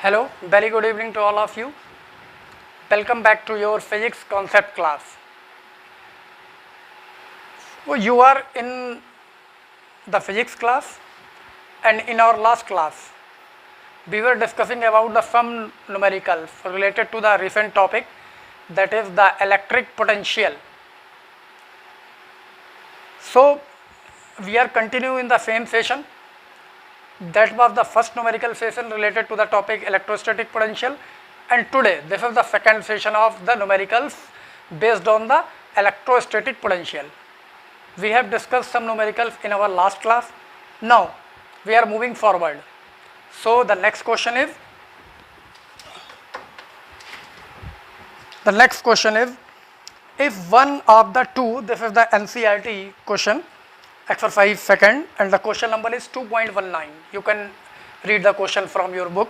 Hello, very good evening to all of you. Welcome back to your physics concept class. You are in the physics class, and in our last class we were discussing about the some numericals related to the recent topic, that is the electric potential. So we are continuing in the same session. That was the first numerical session related to the topic electrostatic potential, and today this is the second session of the numericals based on the electrostatic potential. We have discussed some numericals in our last class. Now we are moving forward. So the next question is, if one of the two, this is the NCERT question, exercise second, and the question number is 2.19. You can read the question from your book.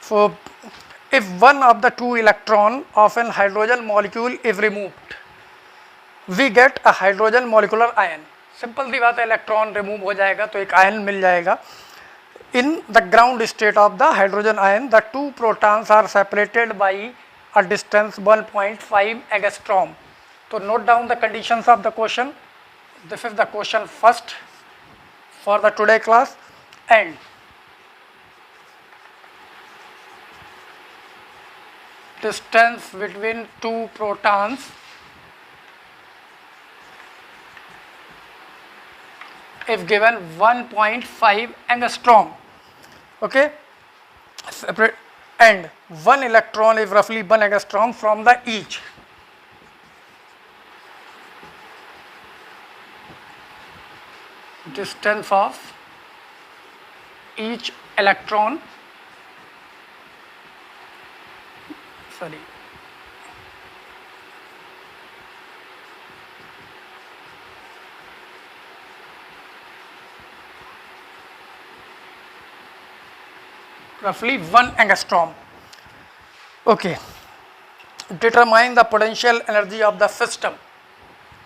So if one of the two electron of an hydrogen molecule is removed, we get a hydrogen molecular ion. Simple सी बात है, electron remove हो जाएगा तो एक ion मिल जाएगा. In the ground state of the hydrogen ion, the two protons are separated by a distance 1.5 angstrom. So note down the conditions of the question. This is the question first for the today class, and distance between two protons if given 1.5 angstrom. Okay, separate, and one electron is roughly 1 angstrom from the each. Distance of each electron, roughly 1 angstrom. Okay, determine the potential energy of the system.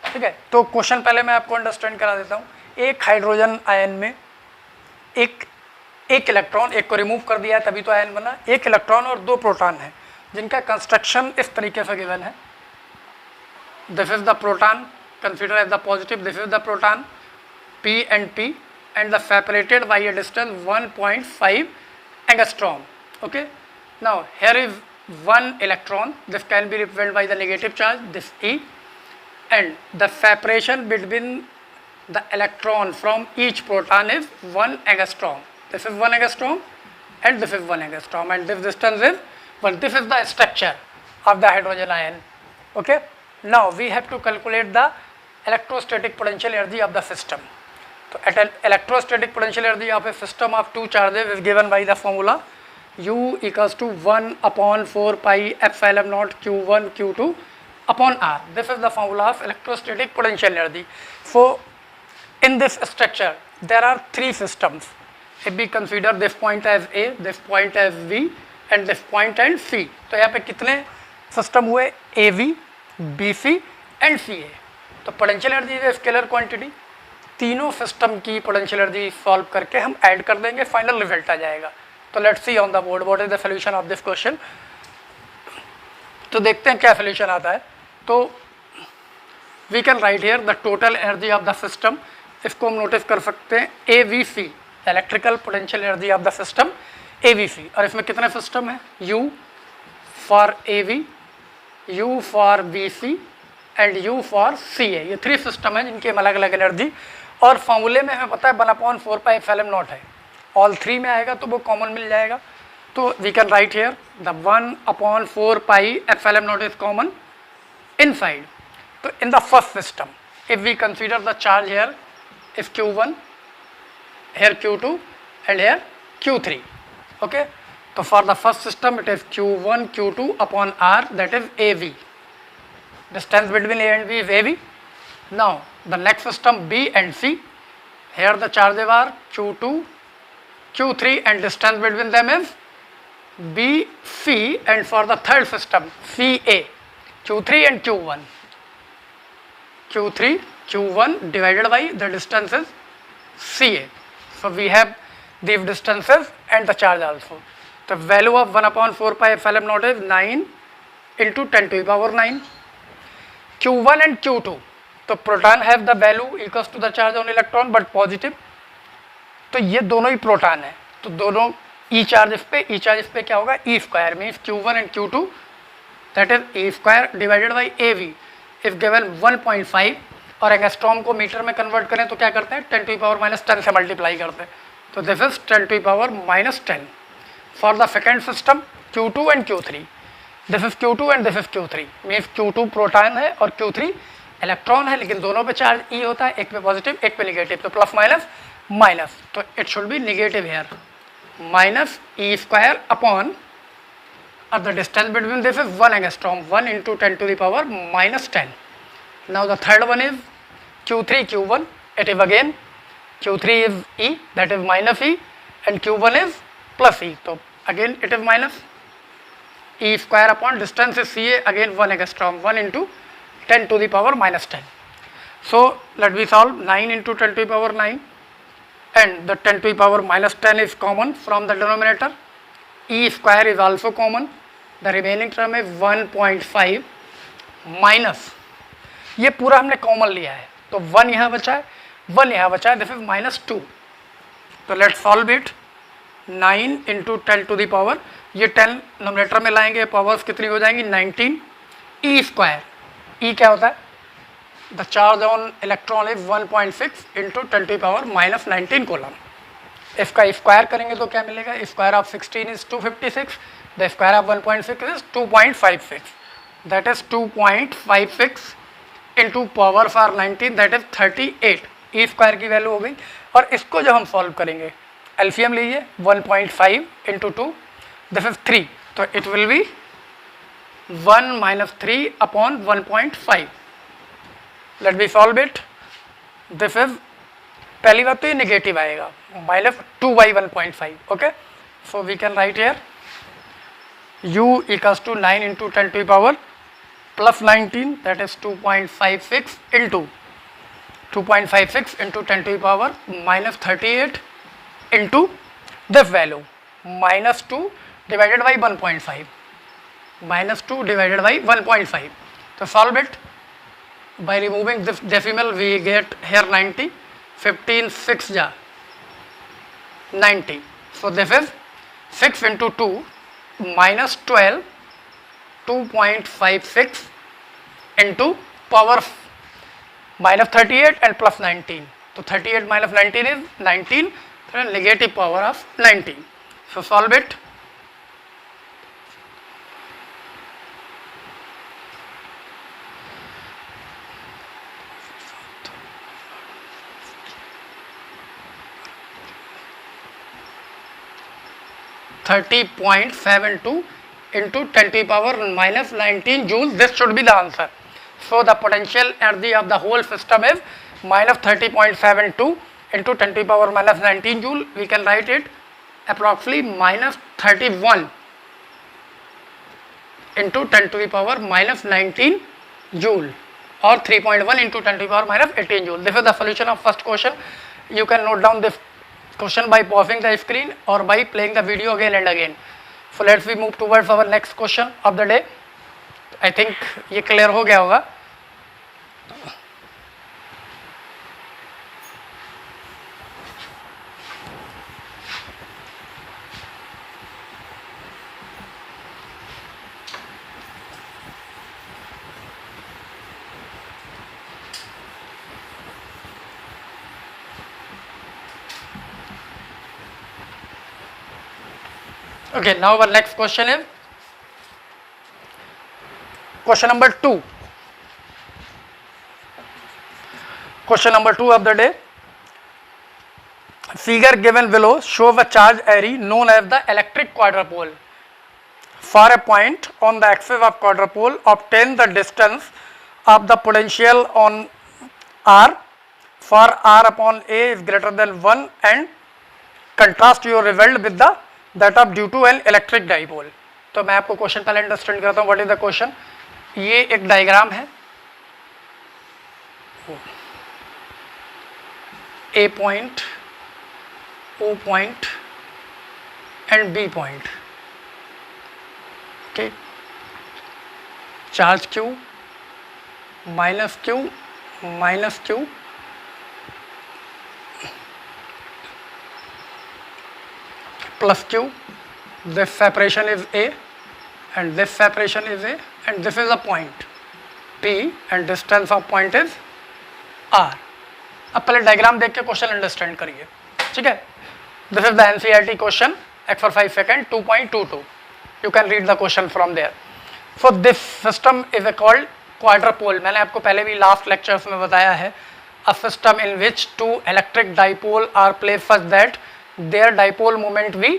ठीक है, तो question पहले मैं आपको understand करा देता हूँ. एक हाइड्रोजन आयन में एक इलेक्ट्रॉन, एक को रिमूव कर दिया है तभी तो आयन बना. एक इलेक्ट्रॉन और दो प्रोटॉन है जिनका कंस्ट्रक्शन इस तरीके से गिवन है. This is the proton, consider as the positive. This is the proton P and P, and the separated by a distance 1.5 angstrom. Okay, now here is one electron. This can be represented by the negative charge, this E, and the separation between the electron from each proton is 1 angstrom. This is 1 angstrom and this is 1 angstrom, and this distance is 1. This is the structure of the hydrogen ion. Okay, now we have to calculate the electrostatic potential energy of the system. So at an electrostatic potential energy of a system of two charges is given by the formula U equals to 1 upon 4 pi epsilon naught Q1 Q2 upon R. This is the formula of electrostatic potential energy. So in this structure there are three systems. If we consider this point as A, this point as V, and this point and C, तो यहाँ पे कितने system हुए? AV, BC and CA. तो potential energy is scalar quantity. तीनों system की potential energy solve करके हम ऐड कर देंगे, फाइनल रिजल्ट आ जाएगा. तो let's see on the board what is the solution of this question. तो देखते हैं क्या सॉल्यूशन आता है. तो we can write here the total energy of the system. इसको हम नोटिस कर सकते हैं AVC, electrical potential energy of the system AVC. और इसमें कितने सिस्टम हैं? U for AV, U for BC and U for CA. ये थ्री सिस्टम है जिनकी अलग अलग एनर्जी, और फॉर्मूले में हमें पता है 1/4 पाई एप्सिलॉन नॉट है. ऑल थ्री में आएगा तो वो कॉमन मिल जाएगा. तो we can write here the 1/4 pi epsilon naught is common inside. तो in the first system if we consider the charge here is Q1, here Q2 and here Q3. Okay, so for the first system it is Q1 Q2 upon R, that is AV. Distance between A and B is AV. Now the next system B and C, here the charges are Q2 Q3 and distance between them is BC, and for the third system CA, Q3 and Q1. Q3 Q1 divided by the distances CA. So we have these distances and the charge also. तो value of 1/4πε0 is 9 into 10⁻⁹. Q1 and Q2, तो proton have the value equals to the charge on electron but positive. तो ये दोनों ही proton है, तो दोनों ई charge इस पे क्या होगा, e square means Q1 and Q2 that is e square divided by AV if given 1.5. और एंगस्ट्रॉम को मीटर में कन्वर्ट करें तो क्या करते हैं, 10⁻⁻10 से मल्टीप्लाई करते हैं. तो this is 10⁻⁻10 for the second system Q2 and Q3. This is Q2 and this is Q3 means Q2 proton है और Q3 इलेक्ट्रॉन है, लेकिन दोनों पे चार्ज ई होता है, एक पे पॉजिटिव एक पे निगेटिव, तो प्लस माइनस माइनस, तो it should be negative here. Minus E square upon of the distance between this is 1 angstrom, 1 into 10⁻⁻10. Now the third one is Q3 Q1, it is again Q3 is E, that is minus E, and Q1 is plus E, so again it is minus E square upon distance is Ca, again 1 angstrom, 1 into 10⁻⁻10. So let me solve 9 into 10⁻⁹, and the 10⁻⁻10 is common from the denominator. E square is also common. The remaining term is 1.5 minus, ये पूरा हमने common लिया है, तो 1 यहाँ बचा है, 1 यहाँ बचा है, दिस इज -2. तो लेट्स सॉल्व इट. 9 इंटू 10⁻, ये 10 नोमिनेटर में लाएंगे, पावर्स कितनी हो जाएंगी, 19. ई स्क्वायर, ई क्या होता है, the charge on electron is 1.6 into 10⁻⁻19 coulomb. इसका स्क्वायर करेंगे तो क्या मिलेगा, square of 16 is 256, the square of 1.6 is 2.56, that is 2.56 into power for 19 that is 38. E square की वैल्यू हो गई. और इसको जब हम सॉल्व करेंगे, एलसीएम लीजिए, 1.5 इंटू 2 दिस इज 3, तो it will be 1 minus 3 upon 1.5. Let be solve it. This is, पहली बात तो ये नेगेटिव आएगा, -2/1.5. Okay, so we can write here u equals to 9 into 10⁻⁻+ 19, that is 2.56 into 10⁻38 into this value -2 divided by 1.5, -2 divided by 1.5. So solve it by removing this decimal, we get here 90. 15 6 ja 90. So this is 6 into 2 minus 12, 2.56 into power -38 and plus 19. So 38 minus 19 is 19, so negative power of 19. So solve it. (30.72 into 10⁻⁻19 joules. This should be the answer. So the potential energy of the whole system is -30.72 into 10⁻⁻19 joule. We can write it approximately -31 into 10⁻⁻19 joule, or 3.1 into 10⁻⁻18 joule. This is the solution of first question. You can note down this question by pausing the screen or by playing the video again and again. So let's we move towards our next question of the day. I think ये clear हो गया होगा. Okay, now our next question is question number 2. Question number 2 of the day. Figure given below shows a charge array known as the electric quadrupole. For a point on the axis of quadrupole, obtain the distance of the potential on R for R upon A is greater than 1 and contrast your result with the that of due to an electric dipole. तो मैं आपको question पहले understand करता हूँ. What is the question. ये एक diagram है, A point, O point and B point. okay, charge q minus q minus q plus q, this separation is a and this separation is a and this is a point p and distance of point is r. अब पहले diagram देख के question understand करिए, ठीक है. This is the NCERT question exercise second 2.22. You can read the question from there. So this system is called quadrupole. मैंने आपको पहले भी लास्ट लेक्चर्स में बताया है. A system in which two electric dipole are placed such that their dipole moment be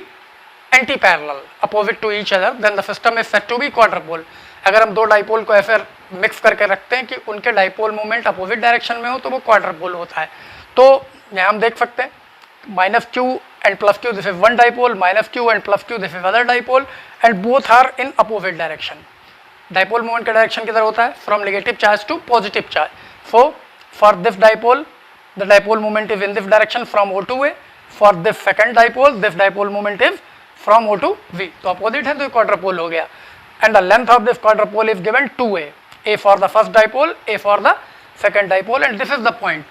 anti-parallel, opposite to each other, then the system is said to be quadrupole. अगर हम दो डाइपोल को ऐसे mix करके रखते हैं कि उनके डाइपोल मोमेंट अपोजिट डायरेक्शन में हो तो वो क्वाड्रपोल होता है. तो यहाँ हम देख सकते हैं minus Q and plus Q, this is one dipole, minus Q and plus Q, this is other dipole and both are in opposite direction. Dipole moment का डायरेक्शन किधर होता है? From negative charge to positive charge. So for this dipole the dipole moment is in this direction from O to A. For this second dipole this dipole moment is from O to V. तो opposite है तो क्वाड्रपोल हो गया. And the length of this quadrupole is given 2a, a for the first dipole, a for the second dipole, and this is the point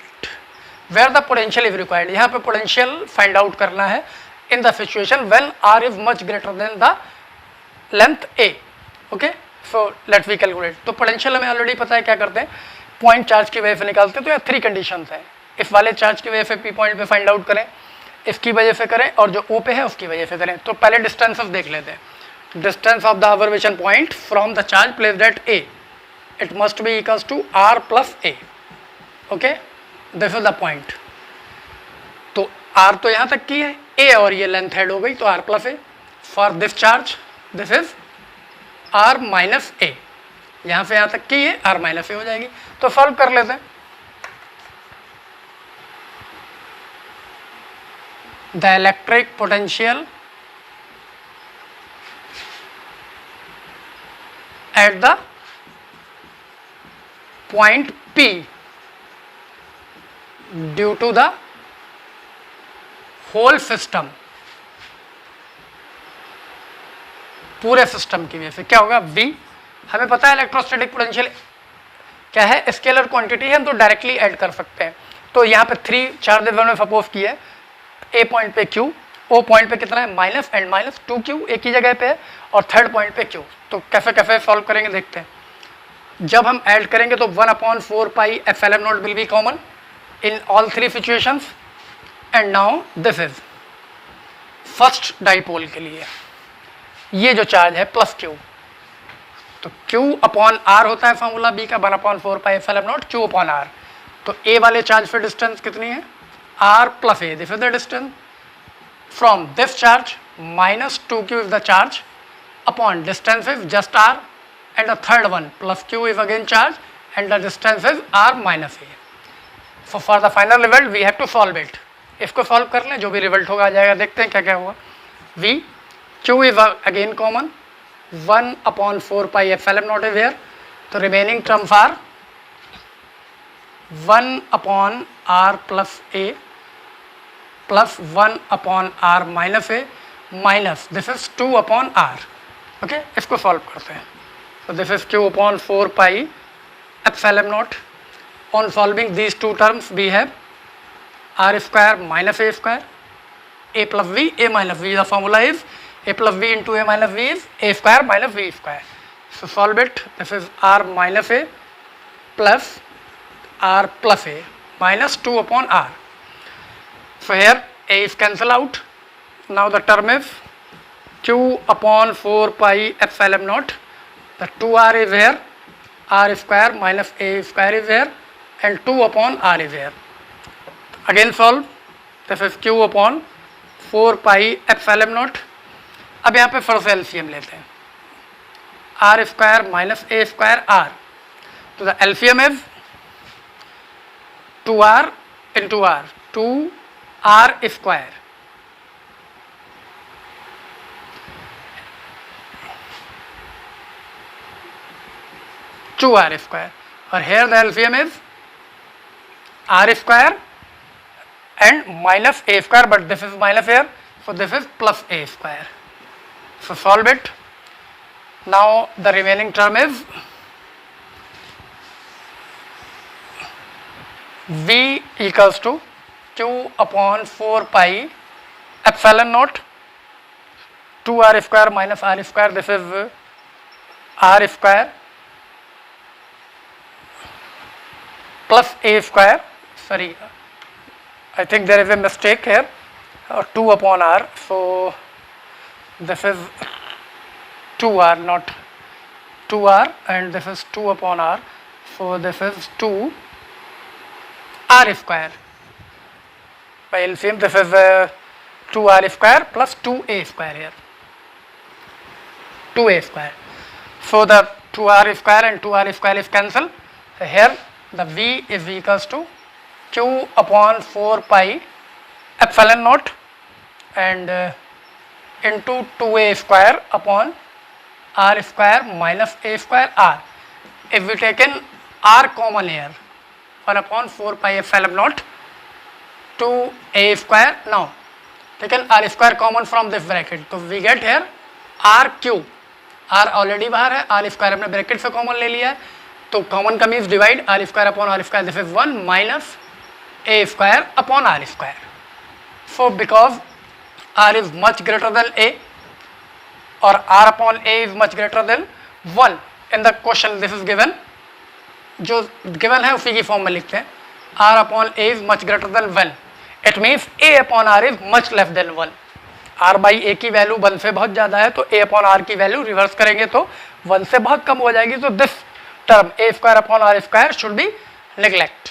where the potential is required. यहाँ पे potential find out करना है in the situation when r is much greater than the length a. Okay, so let's we calculate. तो potential हमें already पता है क्या करते हैं, point charge की वजह से निकालते हैं. तो यहाँ 3 conditions हैं. इस वाले चार्ज की वजह से p पॉइंट पे फाइंड आउट करें, इसकी वजह से करें और जो o पे है उसकी वजह से करें. तो पहले डिस्टेंसेस देख लेते हैं. Distance of the observation point from the charge placed at A, it must be equals to r plus a. Okay, this is the point. तो r तो यहाँ तक की है, a और ये लेंथ हेड हो गई तो r plus a. For this charge this is r minus a. यहाँ से यहाँ तक की है r minus a हो जाएगी. तो सॉल्व कर लेते हैं. The electric potential at the point P due to the whole system, पूरे सिस्टम की वजह से क्या होगा? V. हमें पता है इलेक्ट्रोस्टैटिक पोटेंशियल क्या है, स्केलर क्वांटिटी है, हम तो डायरेक्टली ऐड कर सकते हैं. तो यहाँ पे 3 चार्जेस में सपोज किए, A पॉइंट पे Q, O पॉइंट पे कितना है माइनस एंड माइनस 2Q एक ही जगह पे है और थर्ड पॉइंट पे Q. तो कैसे कैसे सॉल्व करेंगे देखते हैं. जब हम ऐड करेंगे तो 1/4 pi epsilon not will be common in all 3 situations. And now this is first dipole के लिए ये जो चार्ज है प्लस Q, तो Q अपॉन R होता है फॉर्मूला B का 1/4 pi epsilon naught Q upon R. तो A वाले चार्ज पे डिस्टेंस कितनी है? R plus A. This is the distance from this charge minus 2Q is the charge upon distance is just R, and the third one plus Q is again charge and the distance is R minus A. So for the final result we have to solve it. इसको solve कर लें, जो भी result होगा आ जाएगा. देखते हैं क्या क्या हुआ. V Q is again common, 1/4 pi epsilon naught is here. तो remaining terms are 1/R plus A plus 1/R minus A minus this is 2/R. Okay, इसको सॉल्व करते हैं. So this is Q/4 pi epsilon naught. On solving these two terms we have R square minus A square, A plus V, A minus V. The formula is A plus V into A minus V is A square minus V square. So solve it. This is R minus A plus R plus A minus 2/R. So here A is cancel out. Now the term is Q/4 pi epsilon naught. The 2R is here, R square minus A square is here, and 2/R is here. Again solve. This is Q/4 pi epsilon naught. अब यहाँ पे first LCM लेते हैं. R square minus A square R. तो the LCM is 2R into R, 2R square. R square, or here the LCM is R square and minus A square, but this is minus here, so this is plus A square. So solve it. Now the remaining term is V equals to Q upon 4 pi epsilon naught 2r square minus r square. This is r square plus a square. Sorry, I think there is a mistake here. 2 upon r. So this is 2r, not 2r, and this is 2 upon r. So this is 2 r square. By LCM, this is 2r square plus 2a square here. 2a square. So the 2r square and 2r square is cancelled. Here the V is equals to Q upon 4 pi epsilon naught and into 2a square upon r square minus a square r. If we taken r common here, 1 upon 4 pi epsilon naught 2a square. Now taken r square common from this bracket, so we get here r cube. r already बाहर है, r square अपने bracket से common ले लिया है, तो common का means divide r square upon r square. This is 1 minus a square upon r square. So because r is much greater than a और r upon a is much greater than 1 in the question. This is given, जो given है उसी की form में लिखते हैं. r upon a is much greater than 1. It means a upon r is much less than 1. r by a की value 1 से बहुत ज़्यादा है, तो a अपॉन r की वैल्यू रिवर्स करेंगे तो 1 से बहुत कम हो जाएगी. तो this term a square upon r square should be neglect.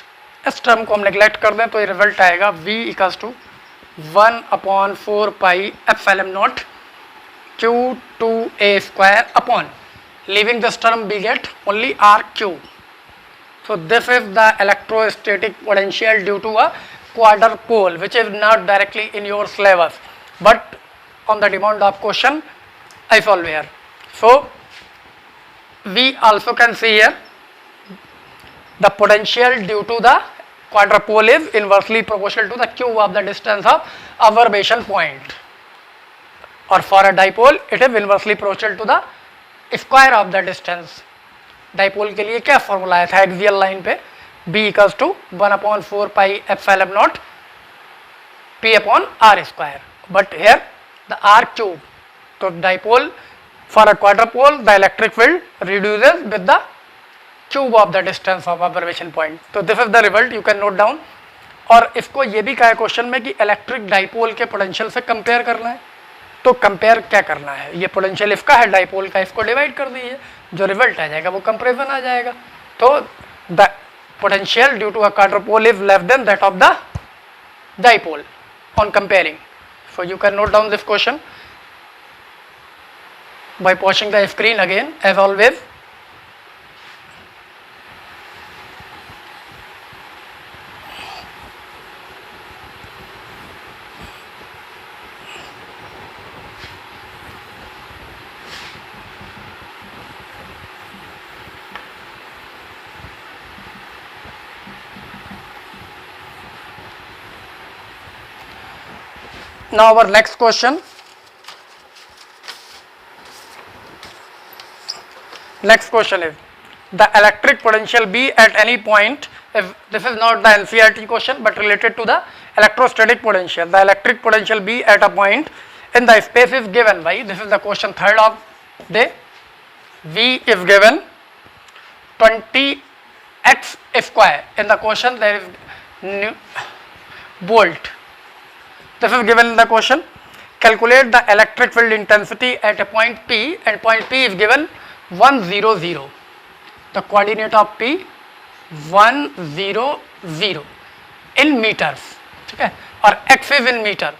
इस टर्म को हम नेग्लेक्ट कर दें तो ये रिजल्ट आएगा v equals to 1 upon 4 pi epsilon naught q 2a square upon, leaving this term we get only r cube. So this is the electrostatic potential due to a quadrupole, which is not directly in your syllabus, but on the demand of question I solve here. So we also can see here the potential due to the quadrupole is inversely proportional to the cube of the distance of observation point, or for a dipole it is inversely proportional to the square of the distance. Dipole के लिए क्या formula आया था axial line पे, b equals to 1 upon 4 pi epsilon naught p upon r square, but here the r cube. तो dipole for a quadrupole the electric field reduces with the cube of the distance of observation point. तो this is the result, you can note down. और इसको ये भी कहा है question में कि इलेक्ट्रिक डाइपोल के पोटेंशियल से कंपेयर करना है. तो कंपेयर क्या करना है, ये पोटेंशियल इसका है डाइपोल का, इसको डिवाइड कर दीजिए, जो रिजल्ट आ जाएगा वो कंपेरिजन आ जाएगा. तो the potential due to a quadrupole is less than that of the dipole on comparing. So you can note down this question by watching the screen again as always. Now our next question. Next question is the electric potential B at any point. If this is not the NCERT question but related to the electrostatic potential. The electric potential B at a point in the space is given by, this is the question 3rd of day. V is given 20x square. In the question there is volt. This is given in the question. Calculate the electric field intensity at a point P, and point P is given 1 0 0. The coordinate of P 1 0 0 in meters. ठीक है, और x is in meter.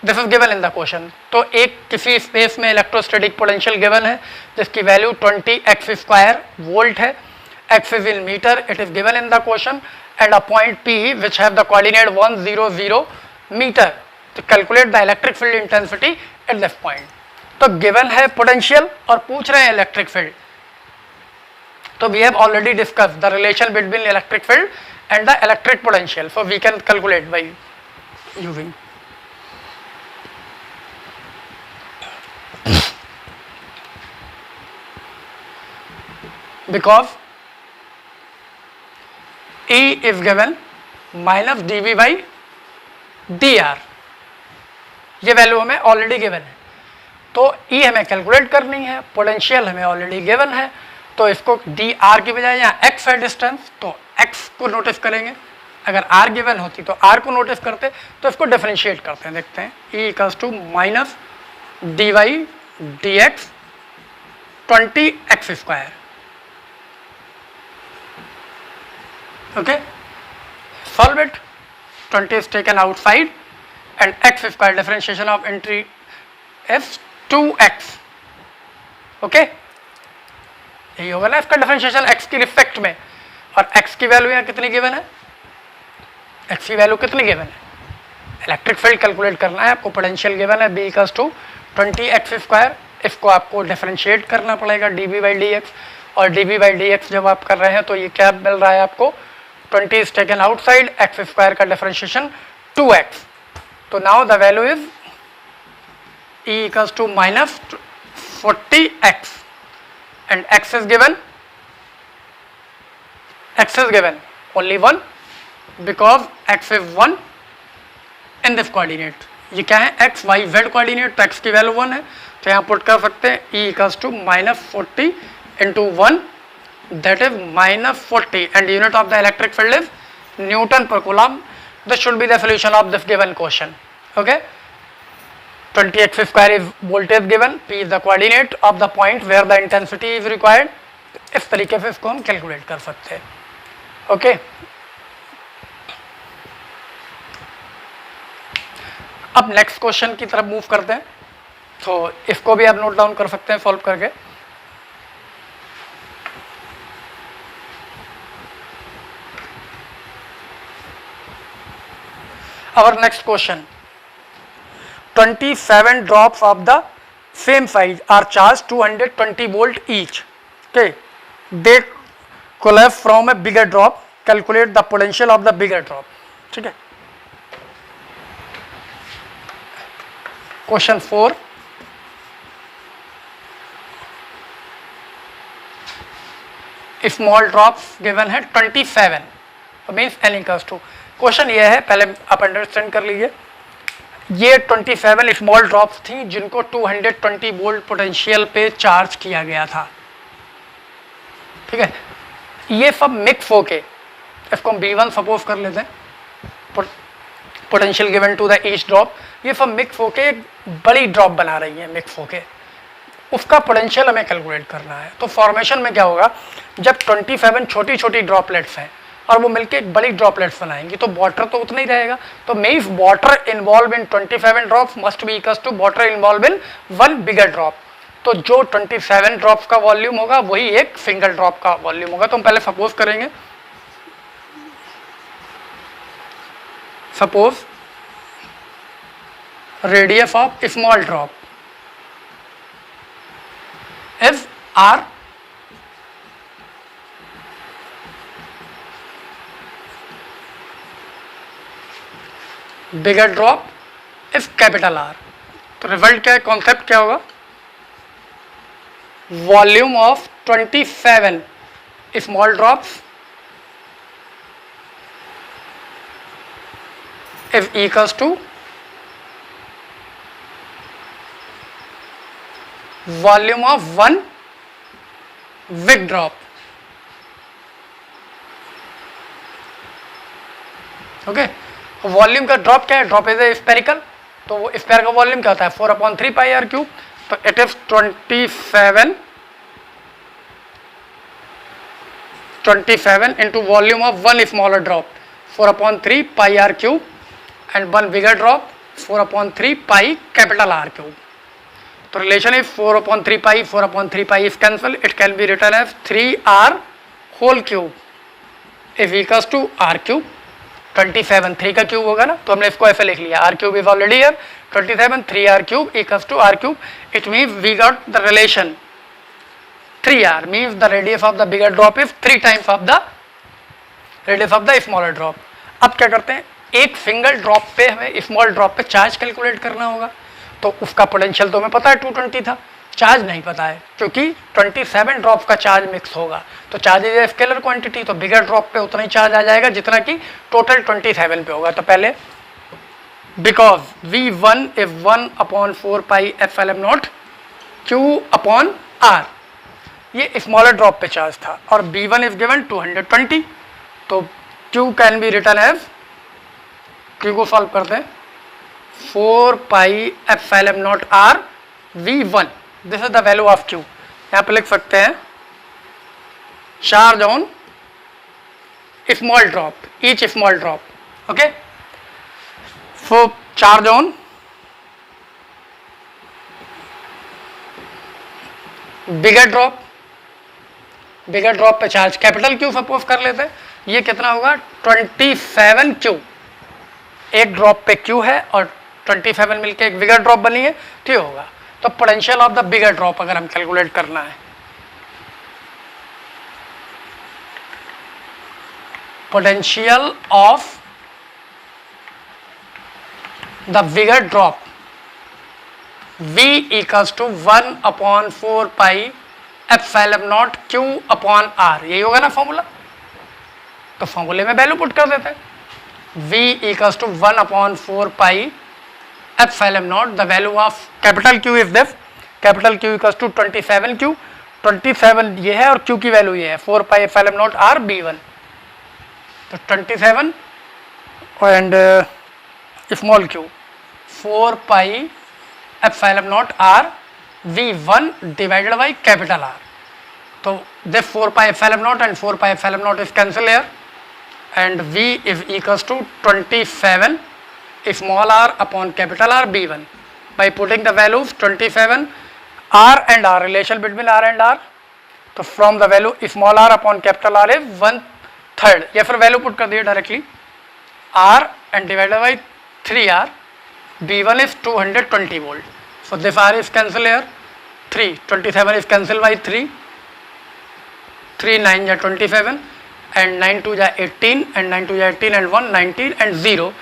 This is given in the question. तो एक किसी space में electrostatic potential given है जिसकी value 20x square volt है. x is in meter, it is given in the question, and a point P which have the coordinate 1 0 0 meter to calculate the electric field intensity at this point. तो given है potential और पूछ रहे हैं electric field. तो we have already discussed the relation between electric field and the electric potential, so we can calculate by using. Because E is given minus dV by dr, ये value हमें already given है, तो E हमें calculate करनी है, potential हमें already given है, तो इसको dr की बजाय यहाँ x है डिस्टेंस, तो x को नोटिस करेंगे, अगर r गिवन होती तो r को नोटिस करते, तो इसको डिफरेंशिएट करते हैं, देखते हैं E equals to minus dy dx 20x square, okay, solve it, 20 is taken outside and x square differentiation of entry is 2x, okay, यही होगा ना इसका डिफरेंशिएशन x की रिस्पेक्ट में, और x की वैल्यू यहाँ कितनी गिवन है, x की वैल्यू कितनी गिवन है, इलेक्ट्रिक फील्ड कैलकुलेट करना है आपको, पोटेंशियल गिवन है b equals to 20x square, इसको आपको डिफरेंशिएट करना पड़ेगा dv बाई dx, और dv बाई dx जब आप कर रहे हैं तो ये क्या मिल रहा है आपको, 20 is taken outside, x square का differentiation 2x, तो now the value is E equals to minus 40x and x is given only 1 because x is 1 in this coordinate, ये क्या है x y z coordinate, तो x की value 1 है, तो यहाँ पुट कर सकते हैं E equals to minus 40 into 1, that is minus 40, and unit of the electric field is Newton per coulomb. This should be the solution of this given question, okay. 20x square is voltage given, p is the coordinate of the point where the intensity is required, इस तरीके से इसको हम calculate कर सकते हैं, okay. अब next question की तरफ मूव करते हैं, तो इसको भी आप नोट डाउन कर सकते हैं सॉल्व करके। Our next question, 27 drops of the same size are charged 220 volt each, okay, they collapse from a bigger drop, calculate the potential of the bigger drop, ठीक है। Question 4, small drops given है 27, means n equals to, question ये है, पहले आप understand कर लीजिए, ये 27 स्मॉल ड्रॉप्स थी जिनको 220 वोल्ट पोटेंशियल पे चार्ज किया गया था, ठीक है। ये सब मिक्स होके, इसको हम B1 सपोज कर लेते हैं, potential given to the each drop, ये सब मिक्स होके एक बड़ी ड्रॉप बना रही है, मिक्स होके उसका पोटेंशियल हमें कैलकुलेट करना है। तो फॉर्मेशन में क्या होगा, जब 27 छोटी छोटी ड्रॉपलेट्स हैं और वो मिलके एक बड़ी ड्रॉपलेट्स बनाएंगी, तो वाटर तो उतना ही रहेगा, तो means water involve in 27 drops must be equals to water involve in 1 bigger drop, तो जो 27 ड्रॉप्स का वॉल्यूम होगा वही एक सिंगल ड्रॉप का वॉल्यूम होगा। तो हम पहले सपोज करेंगे, suppose radius of small drop is r, bigger drop is capital R, तो रिजल्ट क्या है, कॉन्सेप्ट क्या होगा, volume of 27 small drops is equals to volume of 1 big drop, okay. Volume का ड्रॉप क्या है, ड्रॉप इज ए स्पेरिकल, तो वो स्पेयर का वॉल्यूम क्या होता है 4/3 पाई आर क्यूब, तो it is 27 into volume of 1 smaller drop 4/3 pi r cube and 1 bigger drop 4/3 pi capital r cube. तो relation is 4/3 pi is cancel, it can be written as 3r whole cube is equals to r cube, 27 3 का cube होगा ना, तो हमने इसको ऐसे लिख लिया, r cube is already here, 27 3r cube equals to r cube, it means we got the relation 3r means the radius of the bigger drop is 3 times of the radius of the smaller drop. अब क्या करते हैं, एक single drop पे हमें small drop पे charge calculate करना होगा, तो उसका पोटेंशियल तो हमें पता है 220 था, चार्ज नहीं पता है, क्योंकि 27 ड्रॉप का चार्ज मिक्स होगा, तो चार्ज इज स्केलर क्वांटिटी, तो बिगर ड्रॉप पे उतना ही चार्ज आ जाएगा जितना कि टोटल 27 पे होगा। तो पहले बिकॉज V1 इज 1/4πε0 Q/R, ये स्मॉलर ड्रॉप पे चार्ज था, और B1 इज गिवन 220, तो Q can be written as, Q को सॉल्व करते हैं, 4πε0R V1, this is the value of Q। यहाँ पे लिख सकते हैं charge on small drop, each small drop, okay. So charge on bigger drop, bigger drop पे चार्ज कैपिटल Q सपोज कर लेते हैं, ये कितना होगा 27Q, एक ड्रॉप पे Q है और 27 मिलके एक बिगर ड्रॉप बनी है, तो ये होगा। तो potential of the bigger drop अगर हम कैलकुलेट करना है, potential of the bigger drop V equals to 1/4πε0 Q/R, यही होगा ना फॉर्मूला। तो फॉर्मूले में वैल्यू पुट कर देते हैं, V equals to 1/4πε0, the value of capital Q is this, capital Q equals to 27Q, 27 ये है और Q की वैल्यू ये है 4πε0R B1, तो 27 and small Q 4πε0R V1 divided by capital R, तो this 4πε0 and 4πε0 is cancel here, and V is equals to 27 small r upon capital R B1, by putting the values 27 R and R, relation between R and R, तो from the value small r upon capital R is 1/3, या फिर value put कर दिए directly R and divided by 3R, B1 is 220 volt, so this R is cancel here, 27 is cancel by 3 9 या 27 and 9 2 ja 18 and 9 2 ja 18 and 1 19 and 0,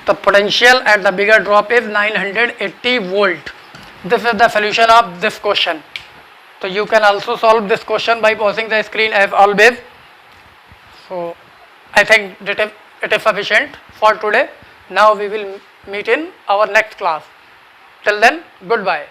the potential at the bigger drop is 980 volt. This is the solution of this question. So you can also solve this question by pausing the screen as always. So I think that it is sufficient for today. Now we will meet in our next class. Till then, goodbye.